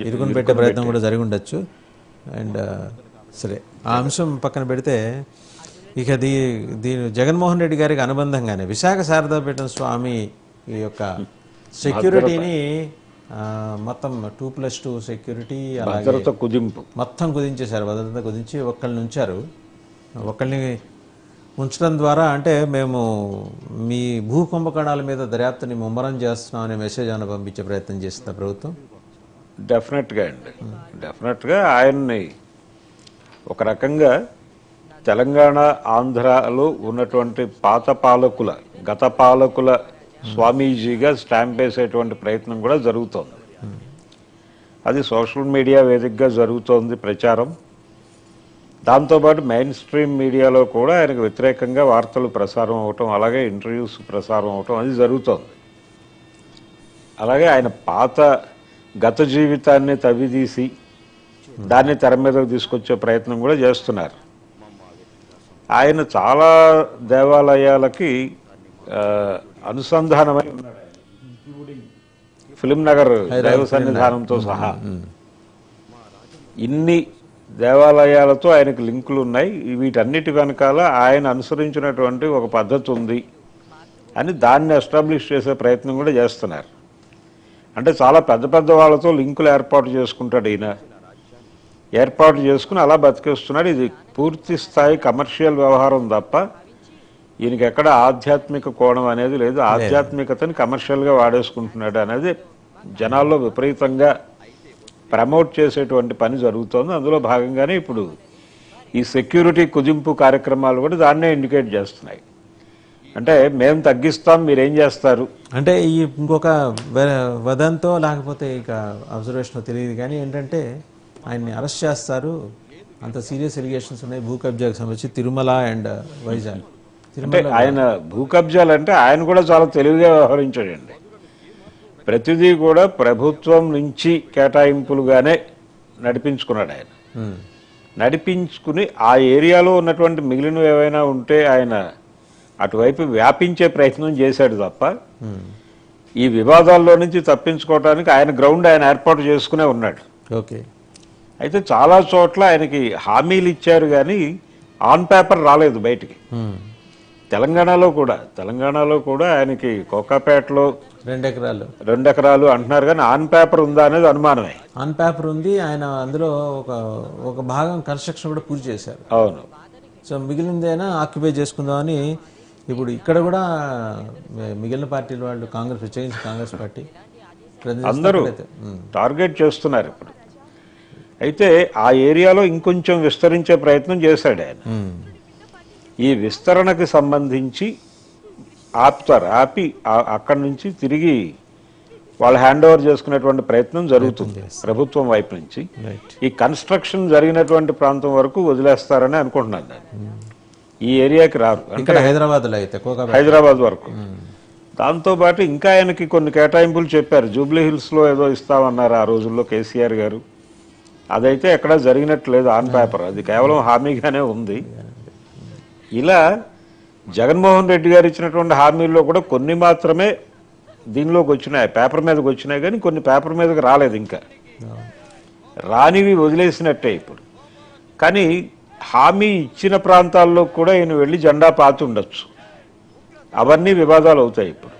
ఇరుకుని పెట్టే ప్రయత్నం కూడా జరిగి ఉండొచ్చు. అండ్ సరే ఆ అంశం పక్కన పెడితే ఇక దీని జగన్మోహన్ రెడ్డి గారికి అనుబంధంగానే విశాఖ శారదాపీఠం స్వామి ఈ యొక్క సెక్యూరిటీని మొత్తం 2+2 సెక్యూరిటీ అలాగే మొత్తం కుదించేశారు. భద్రత కుదించి ఒకళ్ళని ఉంచారు. ఒకళ్ళని ఉంచడం ద్వారా అంటే మేము మీ భూ కుంభకోణాల మీద దర్యాప్తుని ముమ్మరం చేస్తున్నాం అనే మెసేజ్ అని పంపించే ప్రయత్నం చేస్తుంది ప్రభుత్వం. డెఫినెట్గా అండి, డెఫినెట్గా ఆయన్ని ఒక రకంగా తెలంగాణ ఆంధ్రాలో ఉన్నటువంటి గత పాలకుల స్వామీజీగా స్టాంప్ వేసేటువంటి ప్రయత్నం కూడా జరుగుతోంది. అది సోషల్ మీడియా వేదికగా జరుగుతోంది ప్రచారం. దాంతోపాటు మెయిన్ స్ట్రీమ్ మీడియాలో కూడా ఆయనకు వ్యతిరేకంగా వార్తలు ప్రసారం అవటం, అలాగే ఇంటర్వ్యూస్ ప్రసారం అవటం అది జరుగుతోంది. అలాగే ఆయన గత జీవితాన్ని తవ్విదీసి దాన్ని తెర మీదకు తీసుకొచ్చే ప్రయత్నం కూడా చేస్తున్నారు. ఆయన చాలా దేవాలయాలకి అనుసంధానమై ఉన్నాడు, ఫిలిం నగర్ దైవ సన్నిధానంతో సహా ఇన్ని దేవాలయాలతో ఆయనకు లింకులు ఉన్నాయి. వీటన్నిటి వెనకాల ఆయన అనుసరించినటువంటి ఒక పద్ధతి ఉంది అని దాన్ని ఎస్టాబ్లిష్ చేసే ప్రయత్నం కూడా చేస్తున్నారు. అంటే చాలా పెద్ద పెద్ద వాళ్ళతో లింకులు ఏర్పాటు చేసుకుంటాడు ఈయన, ఏర్పాటు చేసుకుని అలా బతికేస్తున్నాడు. ఇది పూర్తి స్థాయి కమర్షియల్ వ్యవహారం తప్ప ఈయనకి ఎక్కడ ఆధ్యాత్మిక కోణం అనేది లేదు. ఆధ్యాత్మికతని కమర్షియల్గా వాడేసుకుంటున్నాడు అనేది జనాల్లో విపరీతంగా ప్రమోట్ చేసేటువంటి పని జరుగుతోంది. అందులో భాగంగానే ఇప్పుడు ఈ సెక్యూరిటీ కుదింపు కార్యక్రమాలు కూడా దాన్నే ఇండికేట్ చేస్తున్నాయి. అంటే మేము తగ్గిస్తాం, మీరేం చేస్తారు అంటే ఈ ఇంకొక వదంతో లేకపోతే ఇక అబ్జర్వేషన్ తెలియదు కానీ ఏంటంటే ఆయన్ని అరెస్ట్ చేస్తారు, అంత సీరియస్ ఎలిగేషన్స్ ఉన్నాయి భూ కబ్జాకు సంబంధించి తిరుమల అండ్ వైజాగ్. అంటే ఆయన భూ కబ్జాలు అంటే ఆయన కూడా చాలా తెలివిగా వ్యవహరించాడండి. ప్రతిదీ కూడా ప్రభుత్వం నుంచి కేటాయింపులుగానే నడిపించుకున్నాడు ఆయన. నడిపించుకుని ఆ ఏరియాలో ఉన్నటువంటి మిగిలినవి ఏవైనా ఉంటే ఆయన అటువైపు వ్యాపించే ప్రయత్నం చేశాడు తప్ప ఈ వివాదాల్లో నుంచి తప్పించుకోవడానికి ఆయన గ్రౌండ్ ఆయన ఏర్పాటు చేసుకునే ఉన్నాడు. ఓకే. అయితే చాలా చోట్ల ఆయనకి హామీలు ఇచ్చారు కానీ ఆన్ పేపర్ రాలేదు బయటికి. తెలంగాణలో కూడా ఆయనకి కోకాపేటలో 2 ఎకరాలు అంటున్నారు కానీ ఆన్ పేపర్ ఉందా అనేది అనుమానమే. ఆన్ పేపర్ ఉంది, ఆయన అందులో ఒక భాగం కన్స్ట్రక్షన్ కూడా పూర్తి చేశారు. అవును. సో మిగిలిందైనా ఆక్యుపై చేసుకుందామని ఇప్పుడు ఇక్కడ కూడా మిగిలిన పార్టీల వాళ్ళు ప్రత్యేకించి కాంగ్రెస్ పార్టీ అందరూ టార్గెట్ చేస్తున్నారు ఇప్పుడు. అయితే ఆ ఏరియాలో ఇంకొంచెం విస్తరించే ప్రయత్నం చేశాడు ఆయన. ఈ విస్తరణకి సంబంధించి ఆపి అక్కడి నుంచి తిరిగి వాళ్ళు హ్యాండ్ ఓవర్ చేసుకునేటువంటి ప్రయత్నం జరుగుతుంది ప్రభుత్వం వైపు నుంచి. ఈ కన్స్ట్రక్షన్ జరిగినటువంటి ప్రాంతం వరకు వదిలేస్తారని అనుకుంటున్నాను నేను. ఈ ఏరియాకి రారు, అంటే హైదరాబాద్ వరకు. దాంతోపాటు ఇంకా ఆయనకి కొన్ని కేటాయింపులు చెప్పారు. జూబ్లీ హిల్స్లో ఏదో ఇస్తామన్నారు ఆ రోజుల్లో కేసీఆర్ గారు. అదైతే ఎక్కడ జరిగినట్లేదు ఆన్ పేపర్, అది కేవలం హామీగానే ఉంది. ఇలా జగన్మోహన్ రెడ్డి గారు ఇచ్చినటువంటి హామీల్లో కూడా కొన్ని మాత్రమే దీనిలోకి వచ్చినాయి, పేపర్ మీదకి వచ్చినాయి కానీ కొన్ని పేపర్ మీదకి రాలేదు. ఇంకా రానివి వదిలేసినట్టే ఇప్పుడు. కానీ హామీ ఇచ్చిన ప్రాంతాల్లో కూడా ఈయన వెళ్ళి జెండా పాతి ఉండొచ్చు. అవన్నీ వివాదాలు అవుతాయి ఇప్పుడు.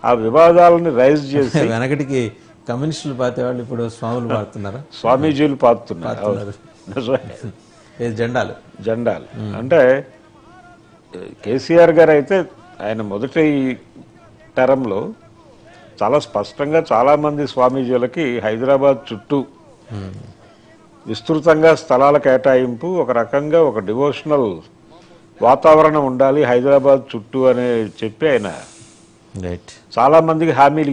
ఆ వివాదాలని రైజ్ చేసి వెనకటికి కమ్యూనిస్టులు పాతేవాళ్ళు ఇప్పుడు స్వాములు పాడుతున్నారా, స్వామీజీలు పాతున్నారు జెండాలు. అంటే కేసీఆర్ గారు అయితే ఆయన మొదటి టర్మ్లో చాలా స్పష్టంగా చాలామంది స్వామీజీలకి హైదరాబాద్ చుట్టూ విస్తృతంగా స్థలాల కేటాయింపు, ఒక రకంగా ఒక డివోషనల్ వాతావరణం ఉండాలి హైదరాబాద్ చుట్టూ అని చెప్పి ఆయన చాలామందికి హామీలు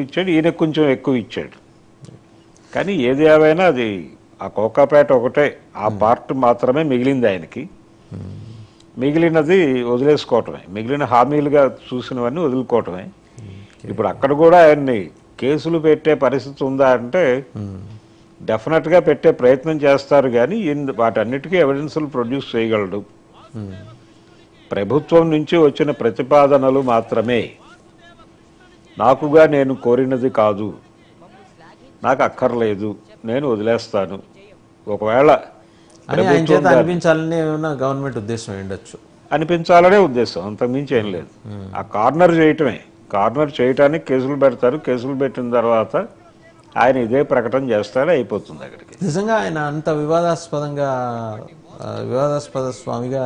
ఇచ్చాడు. ఈయన కొంచెం ఎక్కువ ఇచ్చాడు. కానీ ఏది ఏమైనా అది ఆ కోకాపేట ఒకటే ఆ పార్ట్ మాత్రమే మిగిలింది ఆయనకి. మిగిలినది వదిలేసుకోవటమే, మిగిలిన హామీలుగా చూసినవన్నీ వదులుకోవటమే. ఇప్పుడు అక్కడ కూడా ఆయన్ని కేసులు పెట్టే పరిస్థితి ఉందా అంటే డెఫినెట్గా పెట్టే ప్రయత్నం చేస్తారు కానీ వాటన్నిటికీ ఎవిడెన్స్లు ప్రొడ్యూస్ చేయగలడు. ప్రభుత్వం నుంచి వచ్చిన ప్రతిపాదనలు మాత్రమే నాకుగా నేను కోరినది కాదు, నాకు అక్కర్లేదు, నేను వదిలేస్తాను. ఒకవేళ అని ఆయన ప్రభుత్వం చేత అనిపించాలని ఏమైనా గవర్నమెంట్ ఉద్దేశం ఉండొచ్చు. అనిపించాలనే ఉద్దేశం, అంతకుమించి ఏం లేదు. ఆ కార్నర్ చేయటమే, కార్నర్ చేయటానికి కేసులు పెడతారు. కేసులు పెట్టిన తర్వాత ఆయన ఇదే ప్రకటన చేస్తాడే, అయిపోతుంది అక్కడికి. నిజంగా ఆయన అంత వివాదాస్పద స్వామిగా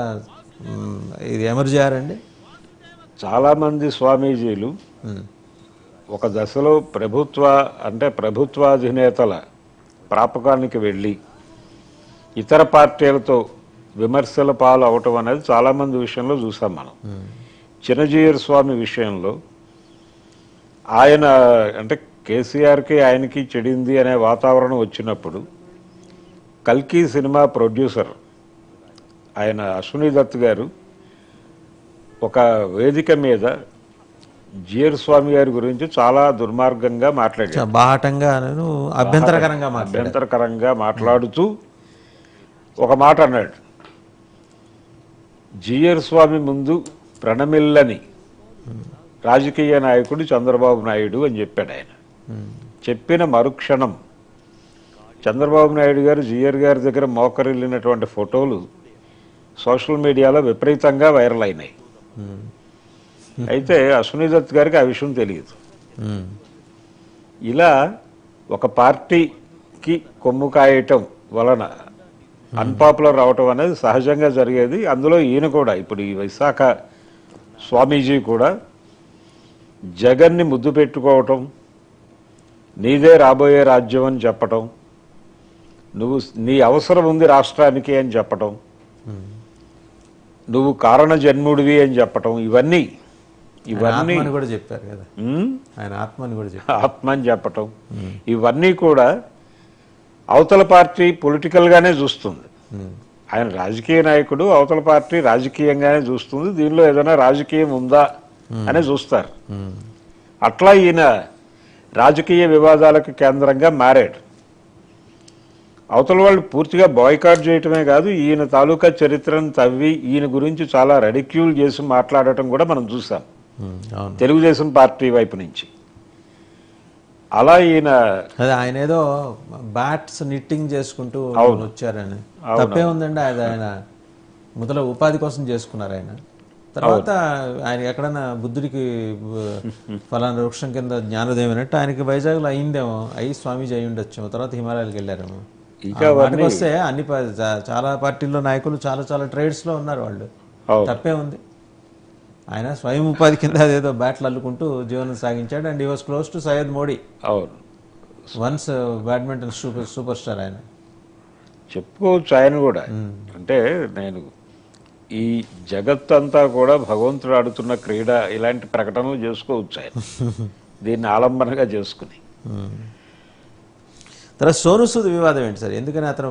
ఇది ఎమర్జ్ అయ్యారండి. చాలామంది స్వామీజీలు ఒక దశలో ప్రభుత్వాధినేతల ప్రాపకానికి వెళ్ళి ఇతర పార్టీలతో విమర్శల పాలు అవటం అనేది చాలామంది విషయంలో చూసాం మనం. చిన్నజీయర్ స్వామి విషయంలో ఆయన అంటే కేసీఆర్కి ఆయనకి చెడింది అనే వాతావరణం వచ్చినప్పుడు కల్కి సినిమా ప్రొడ్యూసర్ ఆయన అశ్విని దత్ గారు ఒక వేదిక మీద జియర్ స్వామి గారి గురించి చాలా దుర్మార్గంగా మాట్లాడారు, బాహటంగా అభ్యంతరకరంగా మాట్లాడుతూ ఒక మాట అన్నాడు, జియర్ స్వామి ముందు ప్రణమిల్లని రాజకీయ నాయకుడు చంద్రబాబు నాయుడు అని చెప్పాడు ఆయన. చెప్పిన మరుక్షణం చంద్రబాబు నాయుడు గారు జియర్ గారి దగ్గర మోకరిల్లినటువంటి ఫోటోలు సోషల్ మీడియాలో విపరీతంగా వైరల్ అయినాయి. అయితే అశ్విని దత్ గారికి ఆ విషయం తెలియదు. ఇలా ఒక పార్టీకి కొమ్ము కాయటం వలన అన్పాపులర్ అవటం అనేది సహజంగా జరిగేది. అందులో ఈయన కూడా ఇప్పుడు ఈ విశాఖ స్వామీజీ కూడా జగన్ని ముద్దు పెట్టుకోవటం, నీదే రాబోయే రాజ్యం అని చెప్పటం, నీ అవసరం ఉంది రాష్ట్రానికి అని చెప్పటం, నువ్వు కారణ జన్ముడివి అని చెప్పటం, ఇవన్నీ కూడా చెప్పారు కదా, ఆయన ఆత్మని కూడా చెప్పారు, ఆత్మ అని చెప్పటం, ఇవన్నీ కూడా అవతల పార్టీ పొలిటికల్ గానే చూస్తుంది. ఆయన రాజకీయ నాయకుడు, అవతల పార్టీ రాజకీయంగానే చూస్తుంది. దీనిలో ఏదైనా రాజకీయం ఉందా అనే చూస్తారు. అట్లా ఈయన రాజకీయ వివాదాలకు కేంద్రంగా మారాడు. అవతల వాళ్ళు పూర్తిగా బాయ్కాట్ చేయటమే కాదు, ఈయన తాలూకా చరిత్రను తవ్వి ఈయన గురించి చాలా రెడిక్యూల్ చేసి మాట్లాడటం కూడా మనం చూసాం తెలుగుదేశం పార్టీ వైపు నుంచి. అలా ఆయన ఏదో బ్యాట్స్ నిట్టింగ్ చేసుకుంటూ వచ్చారని తప్పే ఉందండి. ఆయన మొదల ఉపాధి కోసం చేసుకున్నారు. ఆయన తర్వాత ఆయన ఎక్కడన్నా బుద్ధుడికి ఫలానా వృక్షం కింద జ్ఞానోదయం అన్నట్టు ఆయనకి వైజాగ్లో అయిందేమో, అయ్యి స్వామీజీ అయి ఉండొచ్చు. తర్వాత హిమాలయాలకు వెళ్ళారేమో. వాటికి వస్తే చాలా పార్టీల్లో నాయకులు చాలా ట్రేడ్స్ లో ఉన్నారు. వాళ్ళు తప్పే ఉంది. ఆయన స్వయం ఉపాధి కింద అదేదో బ్యాట్లు అల్లుకుంటూ జీవనం సాగించాడు. And he was close to Syed Modi, once badminton super star. ఆయన చెప్పుకోవచ్చు. ఆయన కూడా అంటే నేను ఈ జగత్ అంతా కూడా భగవంతుడు ఆడుతున్న క్రీడ ఇలాంటి ప్రకటనలు చేసుకోవచ్చు ఆయన, దీన్ని ఆలంబనగా చేసుకుని. తర్వాత సోను సూద్ వివాదం ఏంటి సార్? ఎందుకని అతను